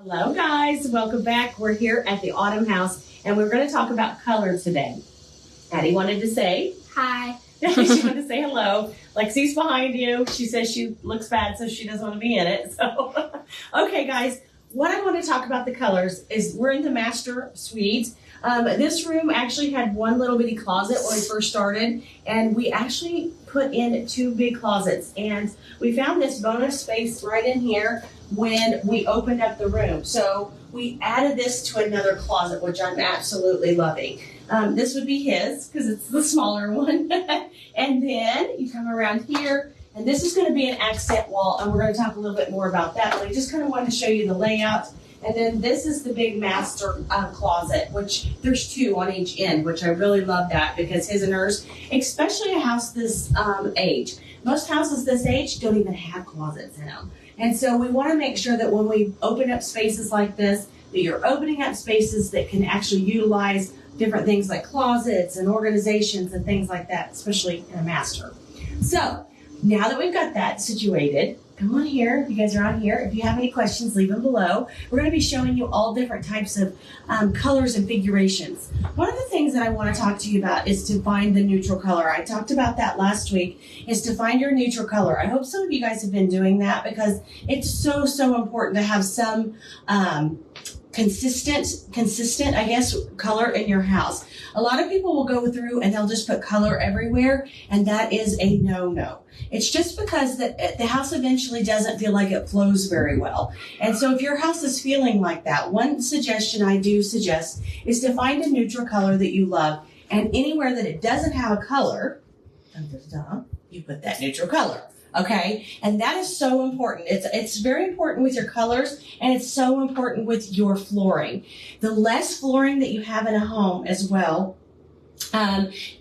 Hello guys, welcome back. We're here at the Autumn House and we're going to talk about color today. Addie wanted to say hi. She wanted to say hello. Lexi's behind you. She says she looks bad so she doesn't want to be in it. So, okay guys, what I want to talk about the colors is we're in the master suite. This room actually had one little bitty closet when we first started, and we actually put in 2 big closets, and we found this bonus space right in here when we opened up the room. So we added this to another closet, which I'm absolutely loving. This would be his because it's the smaller one. And then you come around here, and this is going to be an accent wall, and we're going to talk a little bit more about that, but I just kind of wanted to show you the layout. And then this is the big master closet, which there's 2 on each end, which I really love that because his and hers, especially a house this age. Most houses this age don't even have closets in them. And so we want to make sure that when we open up spaces like this, that you're opening up spaces that can actually utilize different things like closets and organizations and things like that, especially in a master. So now that we've got that situated, come on here. If you guys are on here, if you have any questions, leave them below. We're going to be showing you all different types of colors and figurations. One of the things that I want to talk to you about is to find the neutral color. I talked about that last week, is to find your neutral color. I hope some of you guys have been doing that because it's so important to have some consistent, I guess, color in your house. A lot of people will go through and they'll just put color everywhere, and that is a no-no. It's just because that the house eventually doesn't feel like it flows very well. And so if your house is feeling like that, one suggestion I do suggest is to find a neutral color that you love, and anywhere that it doesn't have a color, you put that neutral color. Okay, and that is so important. It's very important with your colors, and it's so important with your flooring. The less flooring that you have in a home as well,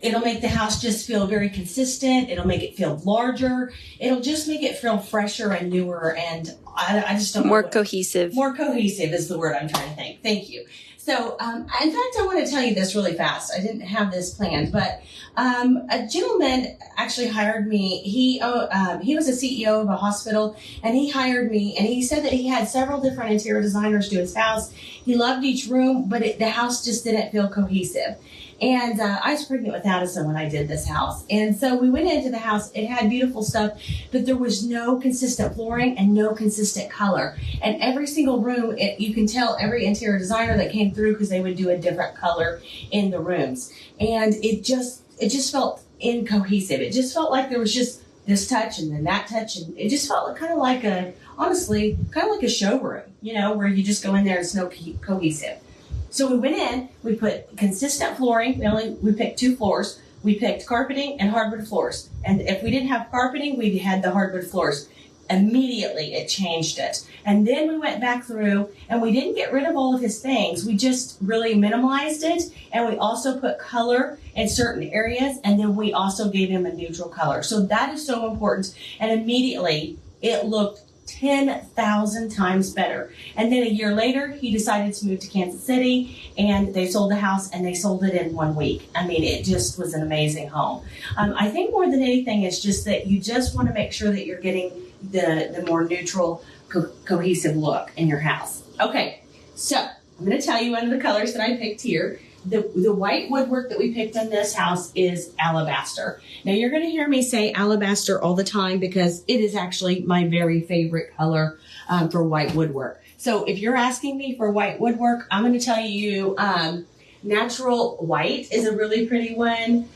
it'll make the house just feel very consistent. It'll make it feel larger. It'll just make it feel fresher and newer, and I just don't know. More cohesive. More cohesive is the word I'm trying to think. Thank you. So, in fact, I want to tell you this really fast. I didn't have this planned, but a gentleman actually hired me. He was a CEO of a hospital, and he hired me, and he said that he had several different interior designers do his house. He loved each room, but the house just didn't feel cohesive. And I was pregnant with Addison when I did this house. And so we went into the house. It had beautiful stuff, but there was no consistent flooring and no consistent color. And every single room, you can tell every interior designer that came through because they would do a different color in the rooms. And it just felt incohesive. It just felt like there was just this touch and then that touch. And it just felt kind of like honestly, kind of like a showroom, where you just go in there and it's no cohesive. So we went in, we put consistent flooring. We picked 2 floors. We picked carpeting and hardwood floors. And if we didn't have carpeting, we had the hardwood floors. Immediately it changed it. And then we went back through and we didn't get rid of all of his things. We just really minimalized it. And we also put color in certain areas. And then we also gave him a neutral color. So that is so important. And immediately it looked 10,000 times better. And then a year later, he decided to move to Kansas City, and they sold the house, and they sold it in 1 week. I mean, it just was an amazing home. I think more than anything, it's just that you just want to make sure that you're getting the more neutral, cohesive look in your house. Okay, so I'm going to tell you one of the colors that I picked here. The white woodwork that we picked in this house is alabaster. Now you're going to hear me say alabaster all the time because it is actually my very favorite color for white woodwork. So if you're asking me for white woodwork, I'm going to tell you natural white is a really pretty one.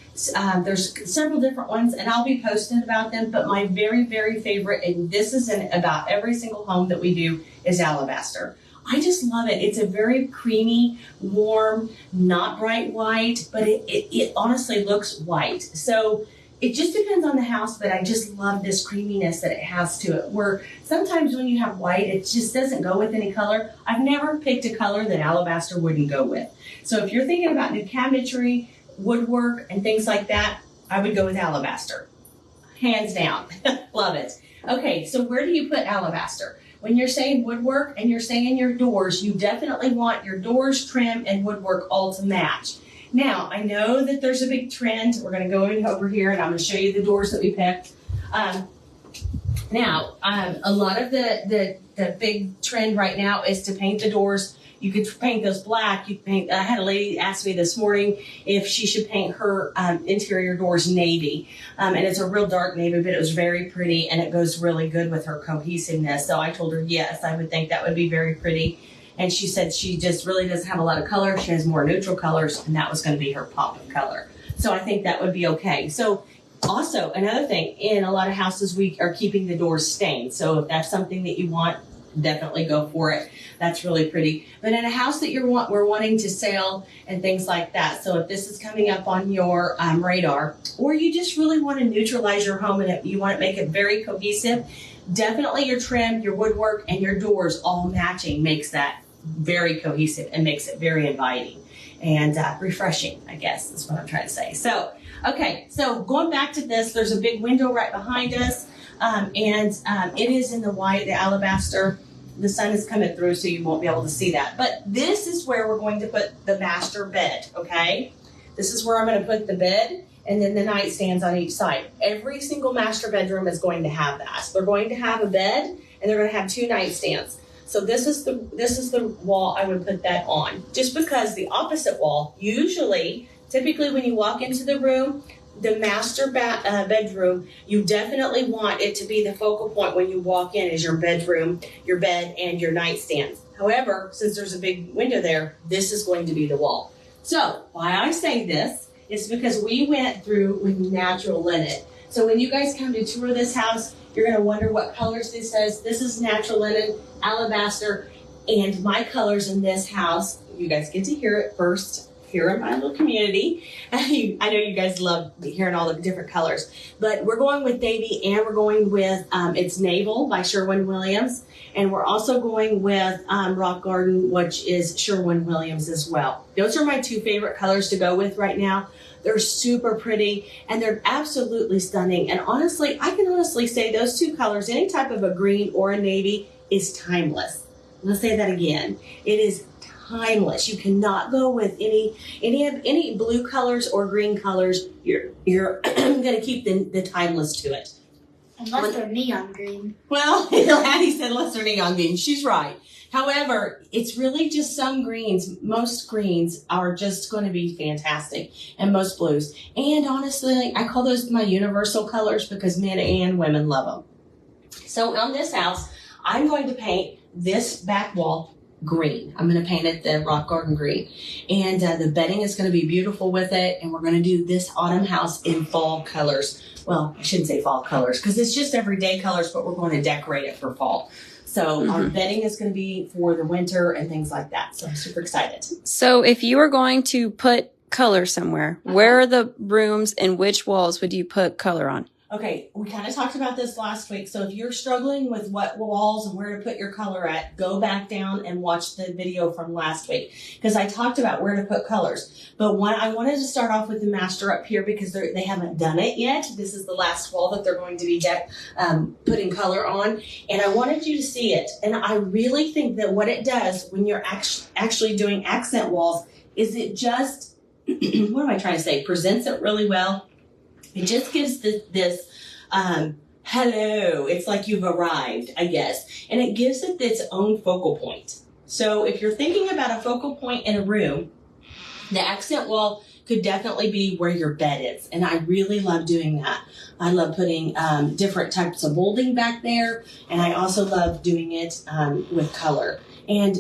There's several different ones, and I'll be posting about them, but my very favorite, and this is in about every single home that we do, is alabaster. I just love it. It's a very creamy, warm, not bright white, but it honestly looks white. So it just depends on the house, but I just love this creaminess that it has to it, where sometimes when you have white, it just doesn't go with any color. I've never picked a color that alabaster wouldn't go with. So if you're thinking about new cabinetry, woodwork, and things like that, I would go with alabaster. Hands down. Love it. Okay, so where do you put alabaster? When you're saying woodwork and you're saying your doors, you definitely want your doors, trim, and woodwork all to match. Now, I know that there's a big trend. We're going to go over here, and I'm going to show you the doors that we picked. Now, a lot of the big trend right now is to paint the doors. You could paint those black. You paint. I had a lady ask me this morning if she should paint her interior doors navy, and it's a real dark navy, but it was very pretty, and it goes really good with her cohesiveness. So I told her yes, I would think that would be very pretty. And she said she just really doesn't have a lot of color. She has more neutral colors, and that was going to be her pop of color. So I think that would be okay. So also another thing, in a lot of houses we are keeping the doors stained. So if that's something that you want, definitely go for it. That's really pretty. But in a house that we're wanting to sell and things like that. So if this is coming up on your radar, or you just really want to neutralize your home and you want to make it very cohesive, definitely your trim, your woodwork, and your doors all matching makes that very cohesive and makes it very inviting and refreshing, I guess is what I'm trying to say. So, okay, so going back to this, there's a big window right behind us. It is in the white, the alabaster. The sun is coming through, so you won't be able to see that. But this is where we're going to put the master bed, okay? This is where I'm going to put the bed and then the nightstands on each side. Every single master bedroom is going to have that. They're going to have a bed, and they're going to have 2 nightstands. So this is the wall I would put that on. Just because the opposite wall, typically when you walk into the room, the master bedroom, you definitely want it to be the focal point when you walk in is your bedroom, your bed, and your nightstands. However, since there's a big window there, this is going to be the wall. So why I say this is because we went through with natural linen. So when you guys come to tour this house, you're going to wonder what colors this is. This is natural linen, alabaster, and my colors in this house. You guys get to hear it first here in my little community. I know you guys love hearing all the different colors, but we're going with navy, and we're going with it's Naval by Sherwin-Williams, and we're also going with Rock Garden, which is Sherwin-Williams as well. Those are my 2 favorite colors to go with right now. They're super pretty, and they're absolutely stunning. And honestly, I can honestly say those 2 colors, any type of a green or a navy, is timeless. Let's say that again. It is timeless. You cannot go with any blue colors or green colors. You're going to keep the timeless to it. Unless they're neon green. Well, Addie said unless they're neon green. She's right. However, it's really just some greens. Most greens are just going to be fantastic, and most blues. And honestly, I call those my universal colors because men and women love them. So on this house, I'm going to paint this back wall green. I'm going to paint it the Rock Garden green. And the bedding is going to be beautiful with it. And we're going to do this autumn house in fall colors. Well, I shouldn't say fall colors because it's just everyday colors, but we're going to decorate it for fall. So our bedding is going to be for the winter and things like that. So I'm super excited. So if you were going to put color somewhere, where are the rooms and which walls would you put color on? Okay, we kind of talked about this last week. So if you're struggling with what walls and where to put your color at, go back down and watch the video from last week because I talked about where to put colors. But I wanted to start off with the master up here because they haven't done it yet. This is the last wall that they're going to be putting color on. And I wanted you to see it. And I really think that what it does when you're actually doing accent walls is it just, what am I trying to say, presents it really well. It just gives this hello. It's like you've arrived, I guess. And it gives it its own focal point. So if you're thinking about a focal point in a room, the accent wall could definitely be where your bed is. And I really love doing that. I love putting different types of molding back there. And I also love doing it with color. And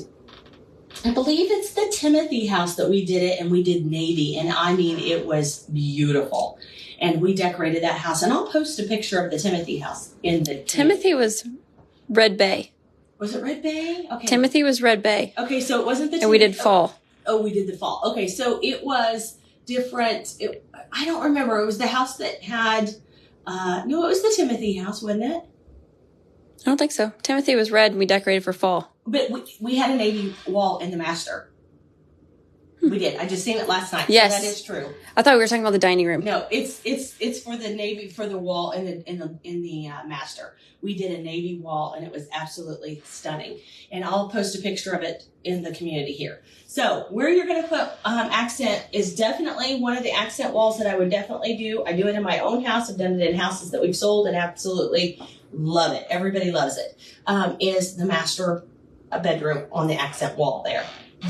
I believe it's the Timothy house that we did it, and we did navy. And I mean, it was beautiful. And we decorated that house. And I'll post a picture of the Timothy house in the... Timothy was Red Bay. Was it Red Bay? Okay. Timothy was Red Bay. Okay, so it wasn't the... And we did fall. Oh, we did the fall. Okay, so it was different. I don't remember. It was the house that had... no, it was the Timothy house, wasn't it? I don't think so. Timothy was red and we decorated for fall. But we had a navy wall in the master. We did. I just seen it last night. Yes, so that is true. I thought we were talking about the dining room. No, it's for the navy, for the wall in the master. We did a navy wall, and it was absolutely stunning. And I'll post a picture of it in the community here. So where you're going to put accent is definitely one of the accent walls that I would definitely do. I do it in my own house. I've done it in houses that we've sold and absolutely love it. Everybody loves it. Is the master bedroom on the accent wall there.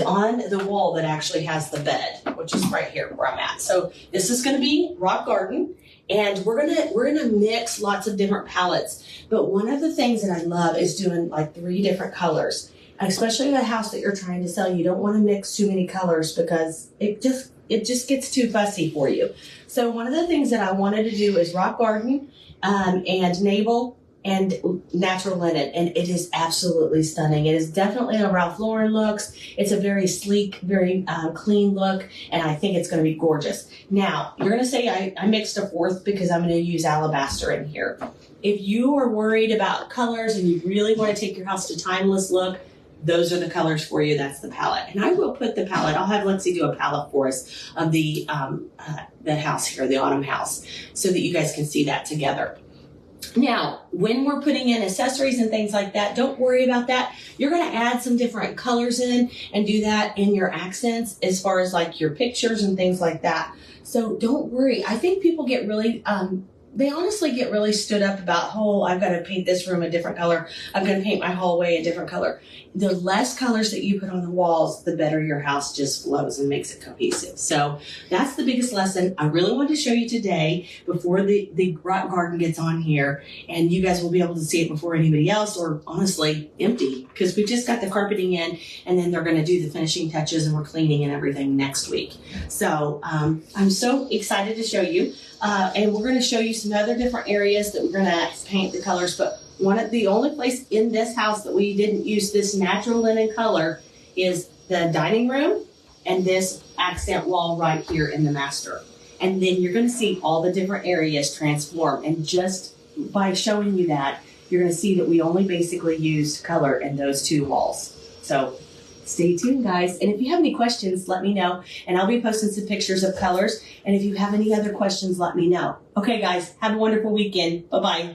On the wall that actually has the bed, which is right here where I'm at. So this is going to be rock garden, and we're gonna mix lots of different palettes. But one of the things that I love is doing like 3 different colors, especially in a house that you're trying to sell. You don't want to mix too many colors because it just gets too fussy for you. So one of the things that I wanted to do is rock garden and navel and natural linen, and it is absolutely stunning. It is definitely a Ralph Lauren looks. It's a very sleek, very clean look, and I think it's going to be gorgeous. Now, you're going to say I mixed a 4th because I'm going to use alabaster in here. If you are worried about colors and you really want to take your house to timeless look, those are the colors for you. That's the palette. And I will put the palette. I'll have Lexi do a palette for us of the house here, the autumn house, so that you guys can see that together. Now, when we're putting in accessories and things like that, don't worry about that. You're going to add some different colors in and do that in your accents as far as like your pictures and things like that. So don't worry. I think people get really, they honestly get really stood up about, oh, I've got to paint this room a different color. I'm going to paint my hallway a different color. The less colors that you put on the walls, the better your house just flows and makes it cohesive. So that's the biggest lesson I really wanted to show you today before the rock garden gets on here. And you guys will be able to see it before anybody else, or honestly empty, because we just got the carpeting in, and then they're going to do the finishing touches and we're cleaning and everything next week. So I'm so excited to show you. And we're going to show you some other different areas that we're going to paint the colors. But the only place in this house that we didn't use this natural linen color is the dining room and this accent wall right here in the master. And then you're going to see all the different areas transform. And just by showing you that, you're going to see that we only basically used color in those 2 walls. So stay tuned, guys. And if you have any questions, let me know. And I'll be posting some pictures of colors. And if you have any other questions, let me know. Okay, guys, have a wonderful weekend. Bye-bye.